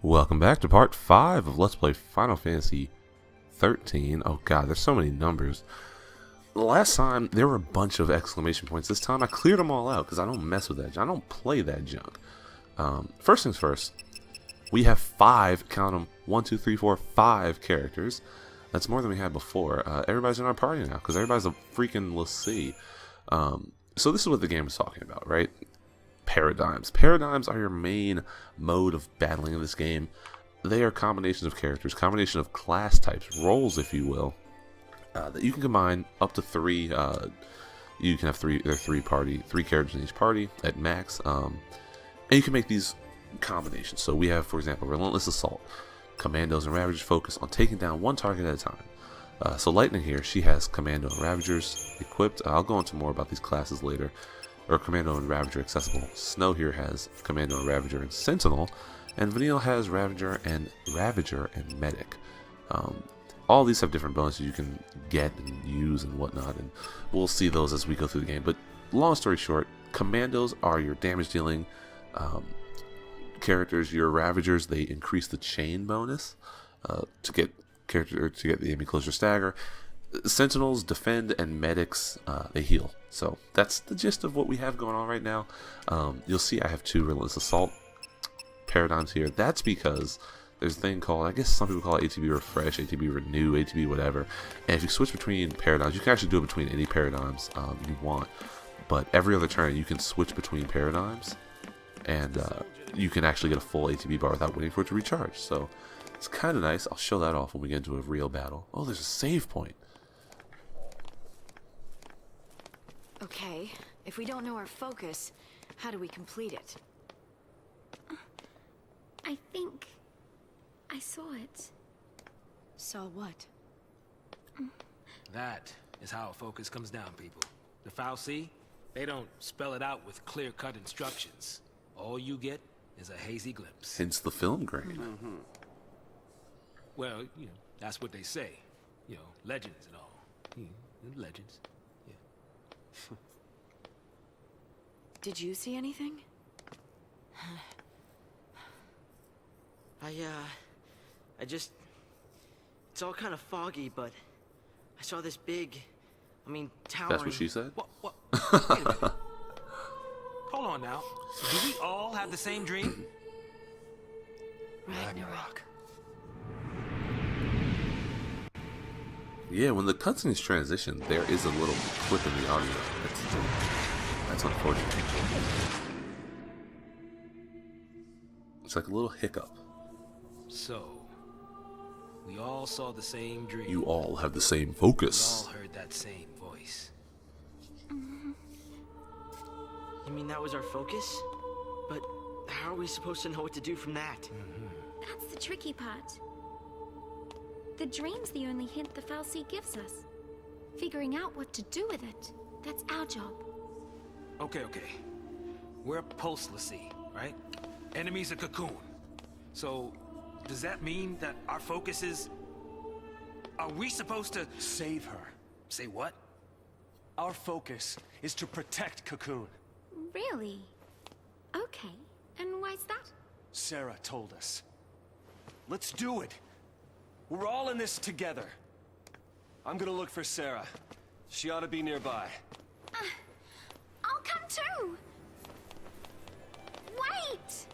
Welcome back to part 5 of Let's Play Final Fantasy XIII. Oh god, there's so many numbers. Last time, there were a bunch of exclamation points. This time, I cleared them all out because I don't mess with that. I don't play that junk. First things first, we have 5, count them, 1, 2, 3, 4, 5 characters. That's more than we had before. Everybody's in our party now because everybody's a freaking l'Cie. So this is what the game is talking about, right? Paradigms. Paradigms are your main mode of battling in this game. They are combinations of characters, combination of class types, roles, if you will, that you can combine up to 3. You can have three characters in each party at max, and you can make these combinations. So we have, for example, Relentless Assault. Commandos and Ravagers focus on taking down one target at a time. So Lightning here, she has Commando and Ravagers equipped. I'll go into more about these classes later. Or Commando and Ravager accessible. Snow here has Commando and Ravager and Sentinel, and Vanille has Ravager and Medic. All these have different bonuses you can get and use and whatnot, and we'll see those as we go through the game. But long story short, Commandos are your damage dealing characters. Your Ravagers, they increase the chain bonus to get the enemy closer stagger. Sentinels defend, and medics they heal. So that's the gist of what we have going on right now. You'll see I have 2 Relentless Assault paradigms here. That's because there's a thing called, I guess some people call it ATB Refresh, ATB Renew, ATB whatever. And if you switch between paradigms, you can actually do it between any paradigms you want. But every other turn you can switch between paradigms, and you can actually get a full ATB bar without waiting for it to recharge. So it's kind of nice. I'll show that off when we get into a real battle. Oh, there's a save point. Okay, if we don't know our focus, how do we complete it? I think I saw it. Saw what? That is how a focus comes down, people. The XIII, they don't spell it out with clear-cut instructions. All you get is a hazy glimpse. Hence the film grain. Well, you know, that's what they say. You know, legends and all. Legends. Did you see anything? I just... It's all kind of foggy, but I saw this big, towering... That's what she said? What? Wait a minute. Hold on now. Do we all have the same dream? Ragnarok. Yeah, when the cutscenes transition, there is a little clip in the audio. That's unfortunate. It's like a little hiccup. So, we all saw the same dream. You all have the same We focus. all heard that same voice. You mean that was our focus? But how are we supposed to know what to do from that? That's the tricky part. The dream's the only hint the XIII gives us. Figuring out what to do with it, that's our job. Okay. We're Pulse l'Cie, right? Enemy's a Cocoon. So, does that mean that our focus is... Are we supposed to... Save her. Say what? Our focus is to protect Cocoon. Really? Okay, and why's that? Sarah told us. Let's do it. We're all in this together. I'm gonna look for Sarah. She ought to be nearby. I'll come too! Wait!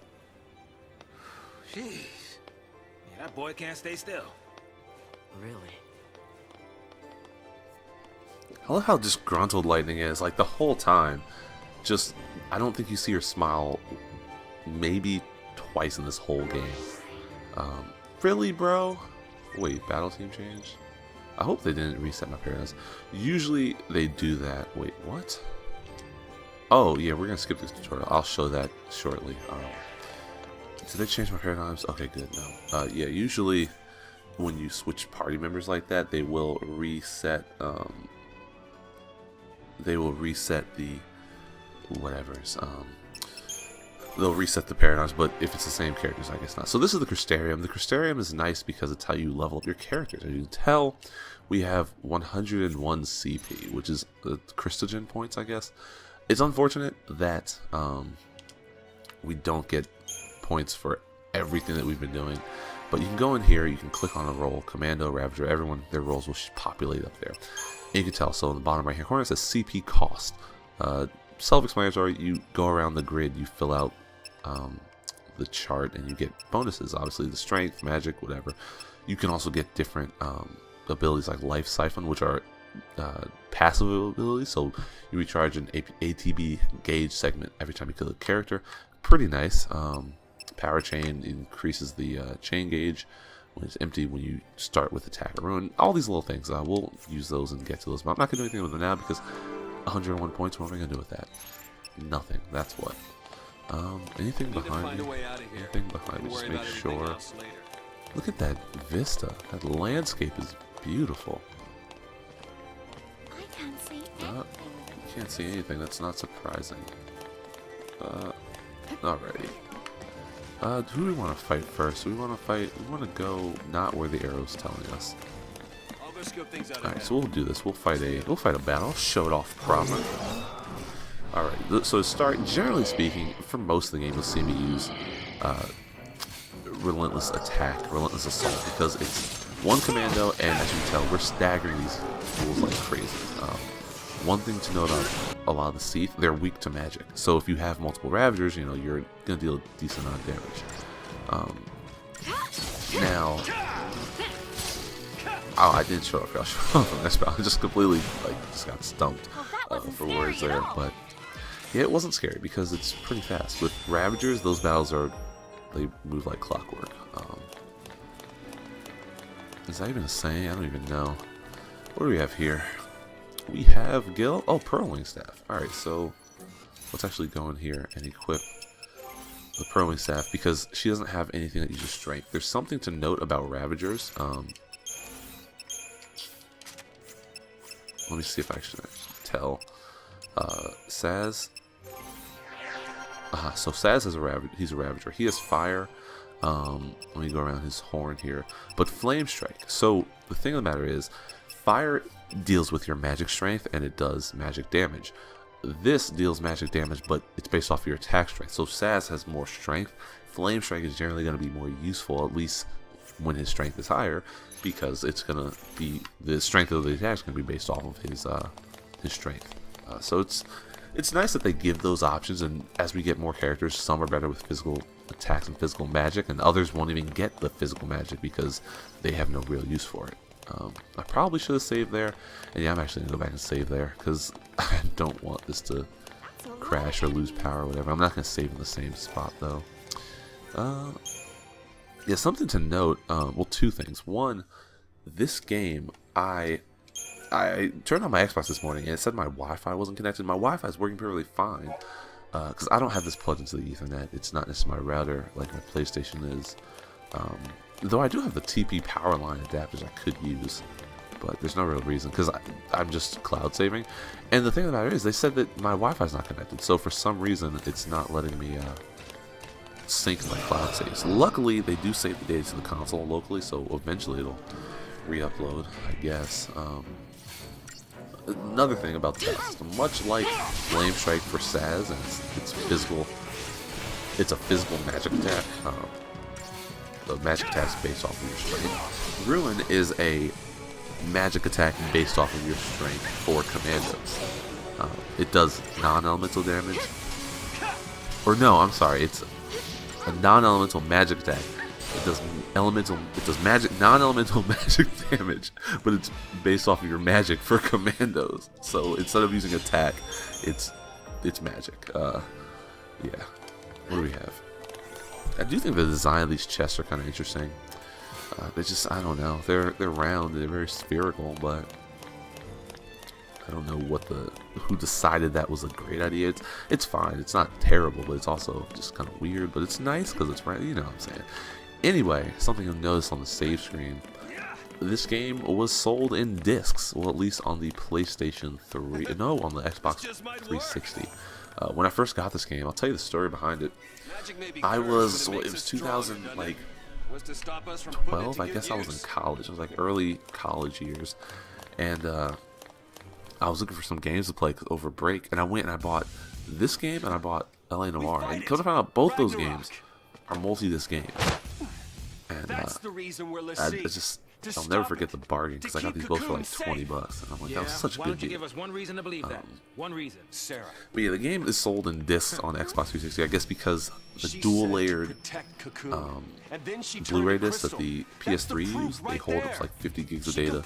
Jeez. Yeah, that boy can't stay still. Really? I love how disgruntled Lightning is. Like, the whole time. Just, I don't think you see her smile maybe twice in this whole game. Really, bro? Wait, battle team change? I hope they didn't reset my paradigms. Usually they do that. Wait, what? Oh, yeah, we're gonna skip this tutorial. I'll show that shortly. Did they change my paradigms? Okay, good. No. Yeah, usually when you switch party members like that, they will reset. They will reset the whatever's. They'll reset the paradigms, but if it's the same characters, I guess not. So this is the Crystarium. The Crystarium is nice because it's how you level up your characters. As you can tell, we have 101 CP, which is Christogen points, I guess. It's unfortunate that we don't get points for everything that we've been doing. But you can go in here, you can click on a role, Commando, Ravager, everyone, their roles will populate up there. And you can tell, so in the bottom right hand corner it says CP cost. Self-explanatory, you go around the grid, you fill out the chart, and you get bonuses, obviously the strength, magic, whatever. You can also get different abilities like Life Siphon, which are passive abilities, so you recharge an ATB gauge segment every time you kill a character. Pretty nice. Power Chain increases the chain gauge when it's empty when you start with Attack or Ruin. All these little things, we'll use those and get to those, but I'm not going to do anything with them now because 101 points, what am I going to do with that? Nothing, that's what. Anything behind me? Anything behind me, just make sure. Look at that vista, that landscape is beautiful. I can't see You can't see anything, that's not surprising. Alrighty. Who do we want to fight first? We want to go not where the arrow's telling us. Alright, so we'll do this. We'll fight a battle. I'll show it off proper. Alright, so to start, generally speaking, for most of the game, you'll see me use Relentless Attack, Relentless Assault, because it's one commando, and as you can tell, we're staggering these fools like crazy. One thing to note on a lot of the Seath, they're weak to magic. So if you have multiple Ravagers, you know, you're going to deal a decent amount of damage. Now, oh, I didn't show up. I'll show up on this battle. I just completely, just got stumped for words there. But yeah, it wasn't scary because it's pretty fast. With Ravagers, those battles they move like clockwork. Is that even a saying? I don't even know. What do we have here? We have Gil. Oh, Pearlwing Staff. Alright, so let's actually go in here and equip the Pearlwing Staff because she doesn't have anything that uses strength. There's something to note about Ravagers. Let me see if I can tell. Saz. So Saz has a Ravager. He's a Ravager. He has fire. Let me go around his horn here. But Flame Strike. So the thing of the matter is, fire deals with your magic strength and it does magic damage. This deals magic damage, but it's based off your attack strength. So Saz has more strength. Flame Strike is generally going to be more useful, at least when his strength is higher, because it's going to be the strength of the attack is going to be based off of his strength. So it's nice that they give those options, and as we get more characters, some are better with physical attacks and physical magic, and others won't even get the physical magic because they have no real use for it. I probably should have saved there, and yeah, I'm actually going to go back and save there, because I don't want this to crash or lose power or whatever. I'm not going to save in the same spot, though. Yeah, something to note, well, two things. One, this game, I turned on my Xbox this morning, and it said my Wi-Fi wasn't connected. My Wi-Fi is working perfectly fine, because I don't have this plugged into the Ethernet. It's not necessarily my router like my PlayStation is. Though I do have the TP power line adapters I could use, but there's no real reason because I'm just cloud saving. And the thing about it is, they said that my Wi-Fi is not connected, so for some reason it's not letting me sync my cloud saves. Luckily, they do save the data to the console locally, so eventually it'll re-upload, I guess. Another thing about Test, much like Flame Strike for Saz, and it's physical. It's a physical magic attack. The magic attack is based off of your strength. Ruin is a magic attack based off of your strength for commandos. It does non-elemental damage. Or no, I'm sorry, it's a non-elemental magic attack. It does non-elemental magic damage, but it's based off of your magic for commandos. So instead of using attack, it's magic. Yeah. What do we have? I do think the design of these chests are kind of interesting. They just, I don't know. They're round. They're very spherical, but I don't know who decided that was a great idea. It's fine. It's not terrible, but it's also just kind of weird. But it's nice because it's round. You know what I'm saying. Anyway, something you'll notice on the save screen. This game was sold in discs. Well, at least on the PlayStation 3. No, on the Xbox 360. When I first got this game, I'll tell you the story behind it. It was 2012, I guess I was in college. It was like early college years, and I was looking for some games to play over break, and I went and I bought this game and I bought LA Noire, and come to find out both those games are multi-disc games, and That's the reason we're I'll never forget the bargain because I got these both for like $20, and I'm like, that was such a Why good don't you deal. give us one reason to believe that? One reason. Sarah. But yeah, the game is sold in discs on Xbox 360, I guess because the dual-layered Blu-ray discs that the PS3 used, they hold up to like 50 gigs of data.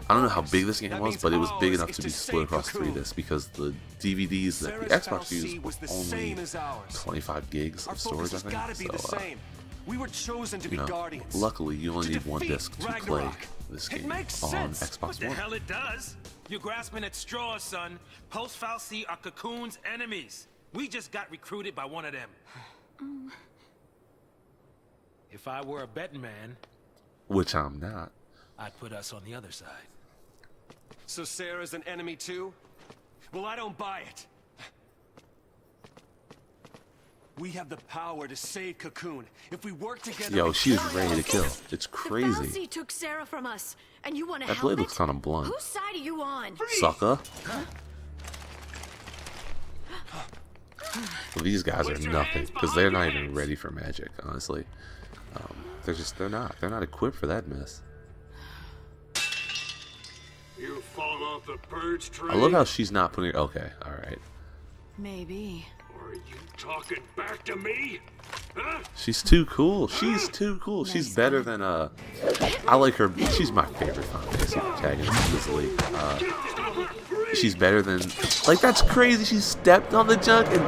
I don't know how big this game was, but it was big enough to be split across 3 discs because the DVDs that the Xbox used were only 25 gigs of storage, I think. So, we were chosen to be guardians. luckily, you only need one disc to play Ragnarok. this It game makes on sense. Xbox The One. hell it does? You're grasping at straws, son. Post-Falsi are Cocoon's enemies. We just got recruited by one of them. If I were a betting man, Which I'm not. I'd put us on the other side. So Sarah's an enemy too? Well, I don't buy it. We have the power to save Cocoon. If we work together... Yo, we she's can- ready to kill. It's The crazy. Falsi took Sarah from us, and you want to That help blade it? looks kind of blunt. Whose side are you on? Sucker. Well, these guys are nothing because they're not even ready for magic. Honestly, they're not equipped for that mess. You fall off the purge train? I love how she's not putting. Okay, all right. Maybe. Are you talking back to me? Huh? She's too cool. She's too cool. She's better than I like her. She's my favorite Final Fantasy protagonist in this league. She's better than. Like, that's crazy. She stepped on the junk and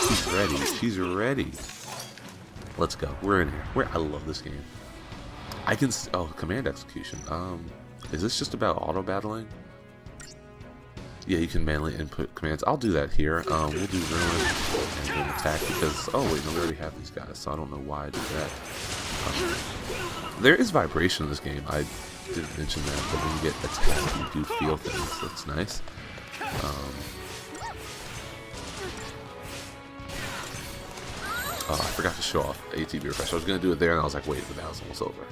she's ready. She's ready. Let's go. We're in here. I love this game. I can. Oh, command execution. Is this just about auto battling? Yeah, you can manually input commands. I'll do that here. We'll do ruin and then attack because, oh wait, no, we already have these guys, so I don't know why I did that. There is vibration in this game. I didn't mention that, but when you get attacked, you do feel things. That's nice. Oh, I forgot to show off ATB refresh. I was going to do it there, and I was like, wait, the battle's almost over.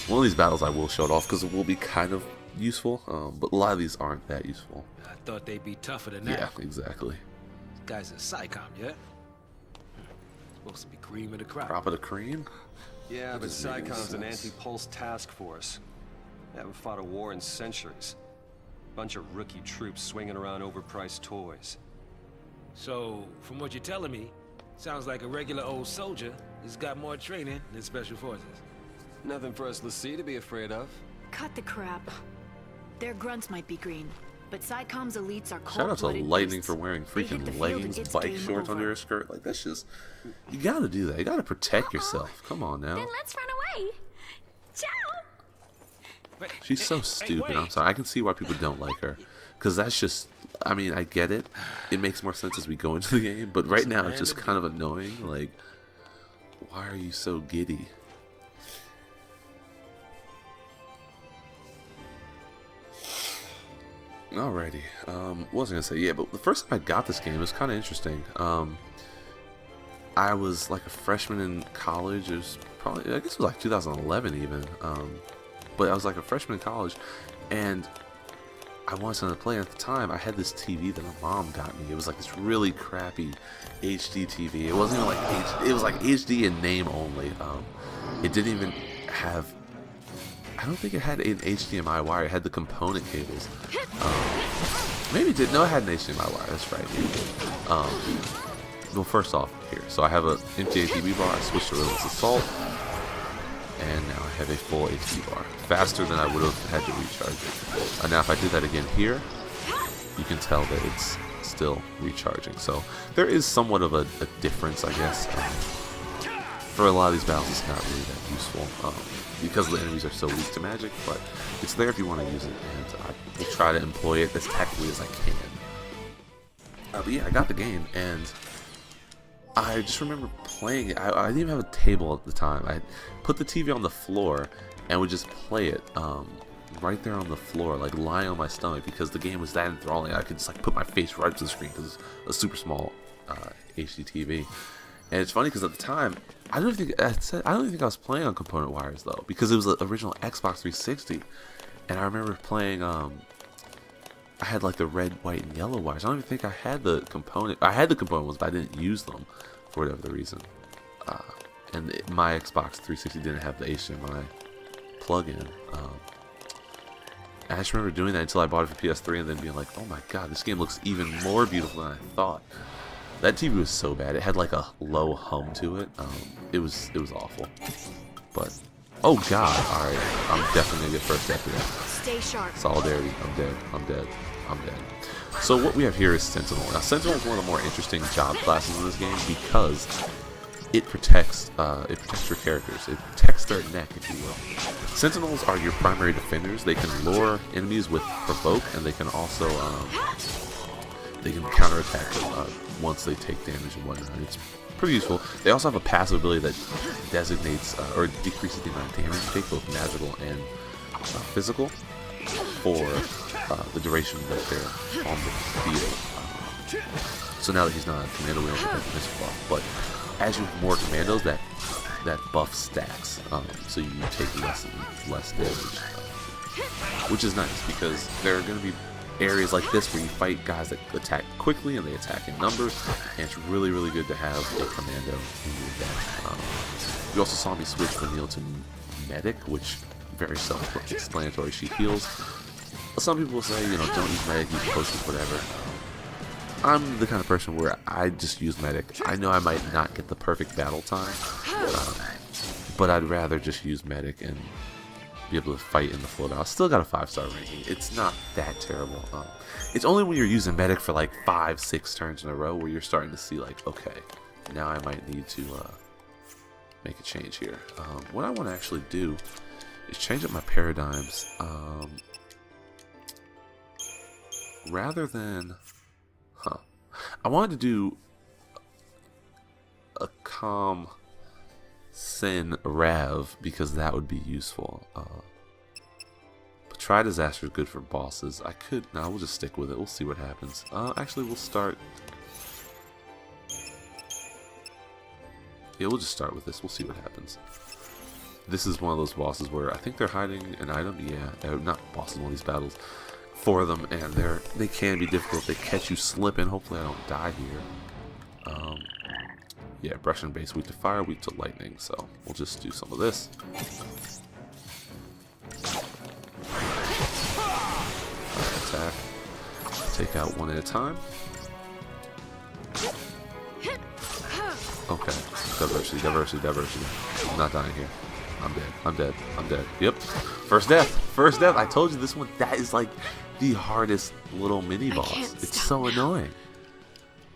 One of these battles I will show it off because it will be kind of useful, but a lot of these aren't that useful. I thought they'd be tougher than that. Yeah, exactly. This guy's a psychom, yeah? Supposed to be cream of the crop. Crop of the cream? Yeah, but doesn't make any PsyCom's an sense. anti-pulse task force. They haven't fought a war in centuries. Bunch of rookie troops swinging around overpriced toys. So, from what you're telling me, sounds like a regular old soldier has got more training than special forces. Nothing for us Lassie to be afraid of. Cut the crap. Their grunts might be green, but PsyCom's elites are Shout out to cold-blooded Lightning beasts. for wearing They hit the freaking field leggings, and it's bike game shorts over. under her skirt. Like, that's just... You gotta do that. You gotta protect yourself. Come on now. Then let's run away. Ciao. But, She's so hey, stupid. I'm wait. sorry. I can see why people don't like her. Because that's just... I mean, I get it. It makes more sense as we go into the game. But right now, it's just kind of annoying. Like, why are you so giddy? Alrighty. What was I gonna say? Yeah, but the first time I got this game, it was kind of interesting. I was like a freshman in college. It was probably, I guess it was like 2011 even. But I was like a freshman in college, and I wanted something to play. And at the time, I had this TV that my mom got me. It was like this really crappy HD TV. It wasn't even like HD. It was like HD in name only. It didn't even have. I don't think it had an HDMI wire. It had the component cables. Maybe it did. No, it had an HDMI wire. That's right. Well, first off, here. So I have a empty ATB bar. I switched to Relentless Assault, and now I have a full HD bar, faster than I would have had to recharge it. Now, if I did that again here, you can tell that it's still recharging. So there is somewhat of a difference, I guess. For a lot of these battles, it's not really that useful because the enemies are so weak to magic, but it's there if you want to use it, and I will try to employ it as tactically as I can. But yeah, I got the game, and I just remember playing it. I didn't even have a table at the time. I put the TV on the floor and would just play it right there on the floor, like lying on my stomach, because the game was that enthralling. I could just like put my face right up to the screen because it's a super small HD TV. And it's funny because at the time, I don't think I was playing on component wires though, because it was the original Xbox 360, and I remember playing. I had like the red, white, and yellow wires. I don't even think I had the component. I had the component ones, but I didn't use them for whatever the reason. and my Xbox 360 didn't have the HDMI plug-in. I just remember doing that until I bought it for PS3 and then being like, oh my god, this game looks even more beautiful than I thought. That TV was so bad. It had like a low hum to it. It was awful. But, oh god, alright. I'm definitely going to get first after that. Stay sharp. Solidarity. I'm dead. I'm dead. I'm dead. So what we have here is Sentinel. Now Sentinel is one of the more interesting job classes in this game because it protects your characters. It protects their neck, if you will. Sentinels are your primary defenders. They can lure enemies with provoke, and they can also they can counterattack them once they take damage and whatnot. It's pretty useful. They also have a passive ability that designates or decreases the amount of damage you take, both magical and physical, for the duration that they're on the field. So now that he's not a commando, we don't get that missile buff. But as you have more commandos, that buff stacks, so you take less damage, which is nice because there are going to be areas like this where you fight guys that attack quickly and they attack in numbers, and it's really, really good to have a commando in your deck. You also saw me switch from Neil to medic, which very self-explanatory. She heals. Some people will say, you know, don't use medic, use potions, whatever. I'm the kind of person where I just use medic. I know I might not get the perfect battle time, but I'd rather just use medic and be able to fight in the float. I still got a 5-star ranking. It's not that terrible. It's only when you're using medic for like 5-6 turns in a row where you're starting to see like, okay, now I might need to make a change here. What I want to actually do is change up my paradigms. Rather than, I wanted to do a calm Sin Rav because that would be useful. But try disaster is good for bosses. I could, no, we'll just stick with it. We'll see what happens. Actually, we'll start. Yeah, we'll just start with this. We'll see what happens. This is one of those bosses where I think they're hiding an item. Yeah, not bosses, one of these battles for them, and they can be difficult. They catch you slipping. Hopefully I don't die here. Yeah, brush and base, weak to fire, weak to lightning, so we'll just do some of this. Attack. Take out one at a time. Okay, diversity, diversity, diversity. I'm not dying here. I'm dead. I'm dead. I'm dead. Yep. First death. First death. I told you this one, that is like the hardest little mini boss. It's so annoying.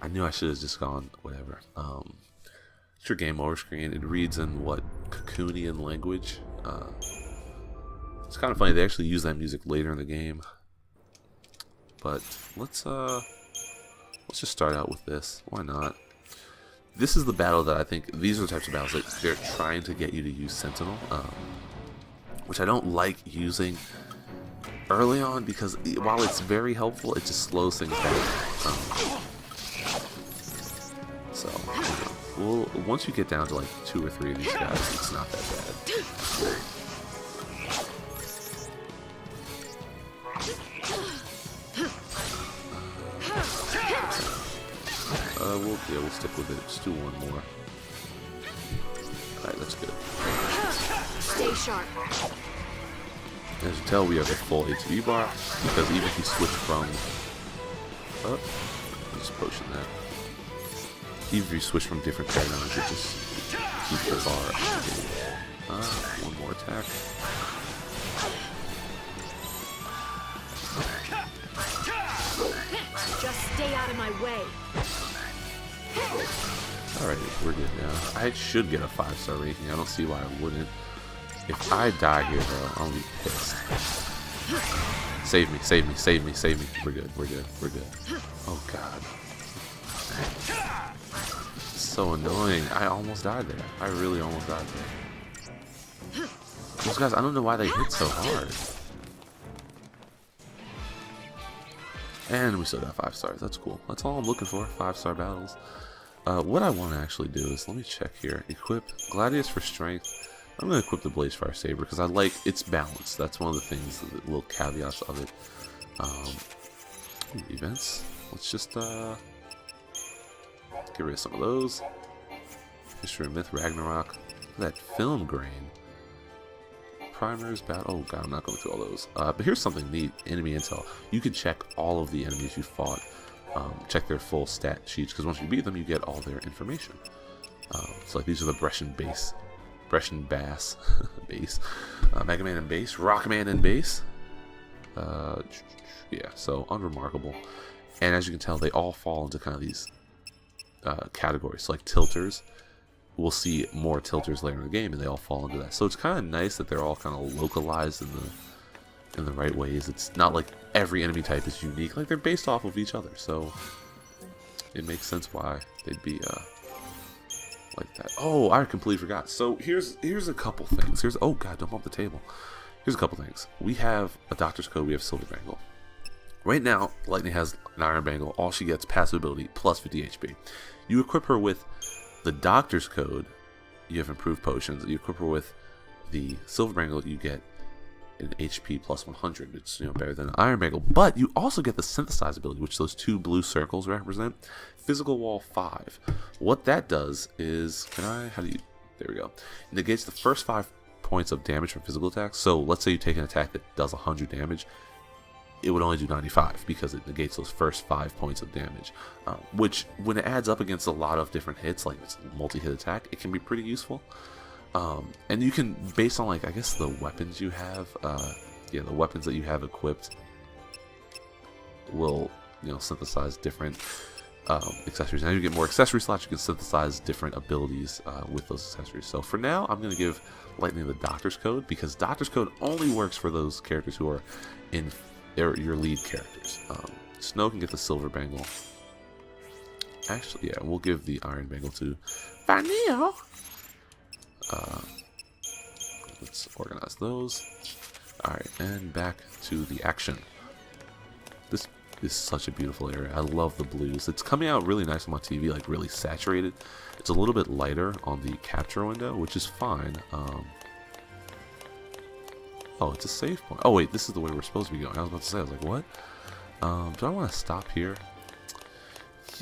I knew I should have just gone whatever. It's your game over screen. It reads in what Cocoonian language. It's kind of funny. They actually use that music later in the game. But let's just start out with this. Why not? This is the battle that I think, these are the types of battles that they're trying to get you to use Sentinel, which I don't like using early on because while it's very helpful, it just slows things down. So, you know, once you get down to like 2 or 3 of these guys, it's not that bad. We'll stick with it. Just do one more. Alright, that's good. Stay sharp. As you tell, we have a full HP bar, because even if you switch from... just potion that. Even if you switch from different paradigms, it just keeps your bar up. One more attack. Just stay out of my way. Alright, we're good now. I should get a 5-star ranking. I don't see why I wouldn't. If I die here, though, I'll be pissed. Save me, save me, save me, save me. We're good, we're good, we're good. Oh, God. So annoying. I almost died there. I really almost died there. Those guys, I don't know why they hit so hard. And we still got 5 stars. That's cool. That's all I'm looking for. 5-star battles. What I want to actually do is, let me check here. Equip Gladius for strength. I'm going to equip the Blazefire Saber because I like its balance. That's one of the things, the little caveats of it. Events. Let's just get rid of some of those. History of Myth, Ragnarok. That film grain. Primers, battle. Oh god, I'm not going through all those. But here's something neat. Enemy intel. You can check all of the enemies you fought. Check their full stat sheets, because once you beat them, you get all their information. So like these are the Brescian base. Brescian bass. Base. Mega Man and base. Rockman and base. Yeah, so unremarkable. And as you can tell, they all fall into kind of these categories. So like tilters. We'll see more tilters later in the game, and they all fall into that. So it's kind of nice that they're all kind of localized in the right ways. It's not like every enemy type is unique. Like they're based off of each other. So it makes sense why they'd be like that. Oh, I completely forgot. So here's a couple things. Oh god, don't bump the table. Here's a couple things. We have a Doctor's Code. We have Silver Bangle. Right now, Lightning has an Iron Bangle. All she gets passive ability plus 50 HP. You equip her with the Doctor's Code, you have improved potions. You equip her with the Silver Bangle, you get an HP plus 100. It's better than an Iron Bangle. But you also get the Synthesize ability, which those two blue circles represent. Physical Wall 5. What that does is, there we go. It negates the first 5 points of damage from physical attacks. So let's say you take an attack that does 100 damage. It would only do 95 because it negates those first 5 points of damage, which when it adds up against a lot of different hits, like it's a multi-hit attack, it can be pretty useful. And you can, based on like I guess the weapons you have, the weapons that you have equipped will synthesize different accessories. Now you get more accessory slots, you can synthesize different abilities with those accessories. So for now, I'm going to give Lightning the Doctor's Code because Doctor's Code only works for those characters who are in your lead characters. Snow can get the Silver Bangle. Actually, yeah, we'll give the Iron Bangle to Vanille. Let's organize those. Alright, and back to the action. This is such a beautiful area. I love the blues. It's coming out really nice on my TV, like really saturated. It's a little bit lighter on the capture window, which is fine. Oh, it's a save point. Oh, wait, this is the way we're supposed to be going. I was about to say, I was like, what? Do I want to stop here?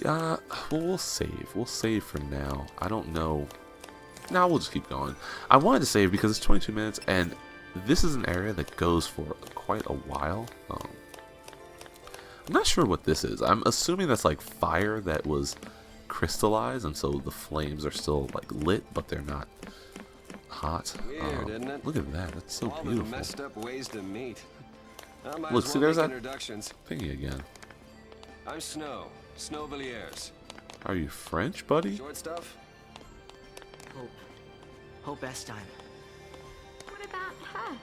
Yeah, well, we'll save. We'll save for now. I don't know. Now we'll just keep going. I wanted to save because it's 22 minutes, and this is an area that goes for quite a while. I'm not sure what this is. I'm assuming that's like fire that was crystallized, and so the flames are still like lit, but they're not hot. Weird, isn't it? Look at that. That's so All beautiful. the messed up ways to meet. Look, see, there's that introductions. thingy again. I'm Snow Villiers. Are you French, buddy? Short stuff? Hope Estime. What about her?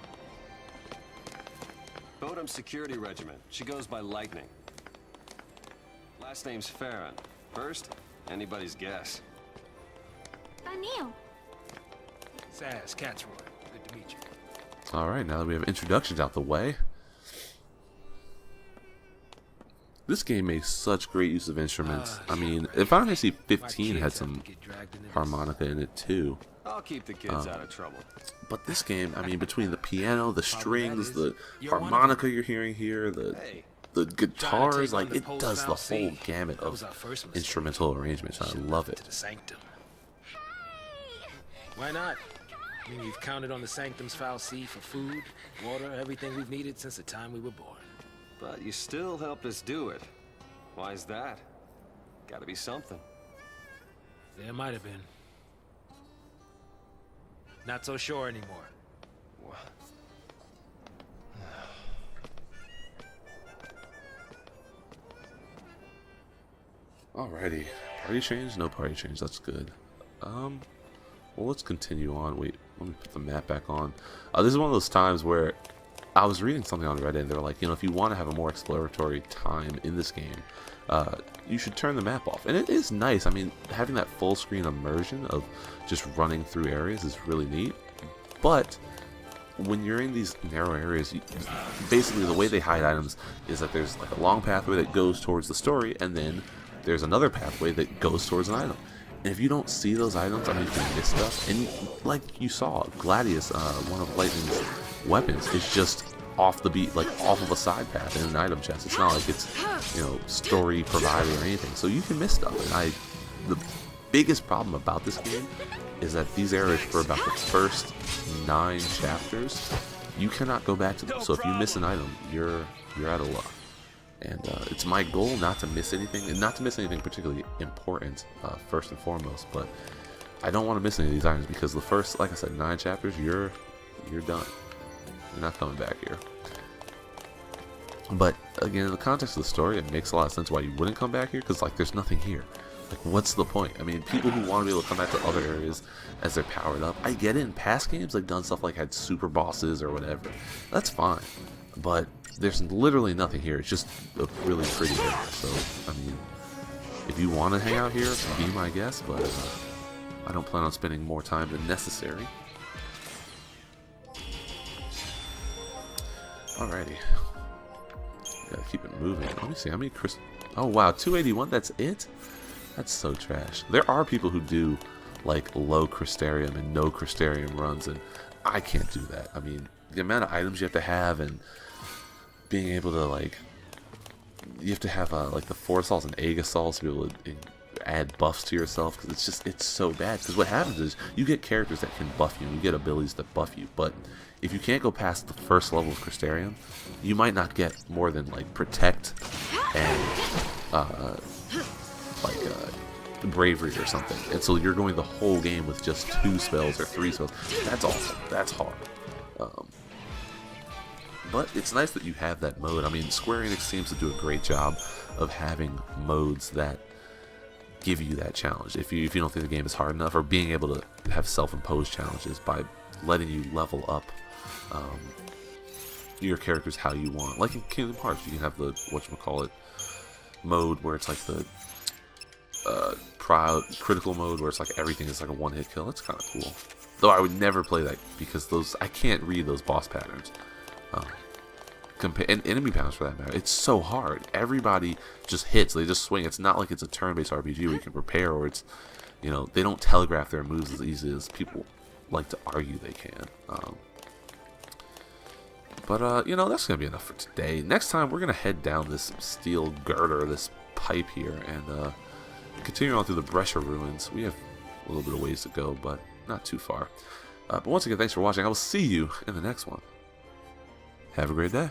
Bodum Security Regiment. She goes by Lightning. Last name's Farron. First, anybody's guess. Vanille. Saz, Catsroy. Good to meet you. Alright, now that we have introductions out the way. This game makes such great use of instruments. I mean, if Final Fantasy 15 had some harmonica in it too. I'll keep the kids out of trouble. But this game, I mean, between the piano, the strings, the harmonica you're hearing here, the guitars, like it does the whole gamut of instrumental arrangements. I love it. Why not? I mean, we've counted on the Sanctum's Foul Sea for food, water, everything we've needed since the time we were born. But you still helped us do it. Why is that? Gotta be something. There might have been. Not so sure anymore. What? Alrighty. Party change? No party change. That's good. Well, let's continue on. Wait, let me put the map back on. This is one of those times where I was reading something on Reddit, and they were like, if you want to have a more exploratory time in this game, you should turn the map off. And it is nice. I mean, having that full screen immersion of just running through areas is really neat. But when you're in these narrow areas, basically the way they hide items is that there's like a long pathway that goes towards the story, and then there's another pathway that goes towards an item. And if you don't see those items, I mean, you can miss stuff. And like you saw, Gladius, one of Lightning's weapons, is just off the beat, like off of a side path in an item chest. It's not like it's, story provided or anything. So you can miss stuff. And the biggest problem about this game is that these areas, for about the first 9 chapters, you cannot go back to them. So if you miss an item, you're out of luck. And it's my goal not to miss anything, and not to miss anything particularly important, first and foremost. But I don't want to miss any of these items because the first, like I said, 9 chapters, you're done. You're not coming back here. But again, in the context of the story, it makes a lot of sense why you wouldn't come back here, because like there's nothing here. Like, what's the point? I mean, people who want to be able to come back to other areas as they're powered up, I get it. In past games, they've done stuff like had super bosses or whatever. That's fine. But there's literally nothing here. It's just a really pretty area. So, I mean, if you want to hang out here, be my guest. But I don't plan on spending more time than necessary. Alrighty. Gotta keep it moving. Let me see how many oh wow, 281, that's it? That's so trash. There are people who do like low Crystarium and no Crystarium runs, and I can't do that. I mean, the amount of items you have to have, and being able to like, you have to have like the Force-Salts and Aegisalts to be able to add buffs to yourself, because it's so bad. Because what happens is you get characters that can buff you, and you get abilities that buff you, but if you can't go past the first level of Crystarium, you might not get more than like Protect and Bravery or something. And so you're going the whole game with just 2 spells or 3 spells. That's awesome. That's hard. But it's nice that you have that mode. I mean, Square Enix seems to do a great job of having modes that give you that challenge. If you don't think the game is hard enough, or being able to have self-imposed challenges by letting you level up your characters how you want. Like in Kingdom Hearts, you can have the whatchamacallit mode where it's like the critical mode where it's like everything is like a one-hit kill. That's kind of cool. Though I would never play that because I can't read those boss patterns. And enemy patterns for that matter. It's so hard. Everybody just hits. They just swing. It's not like it's a turn-based RPG where you can prepare, or it's, you know, they don't telegraph their moves as easily as people like to argue they can. But you know, that's going to be enough for today. Next time, we're going to head down this steel girder, this pipe here, and continue on through the Brescia ruins. We have a little bit of ways to go, but not too far. But once again, thanks for watching. I will see you in the next one. Have a great day.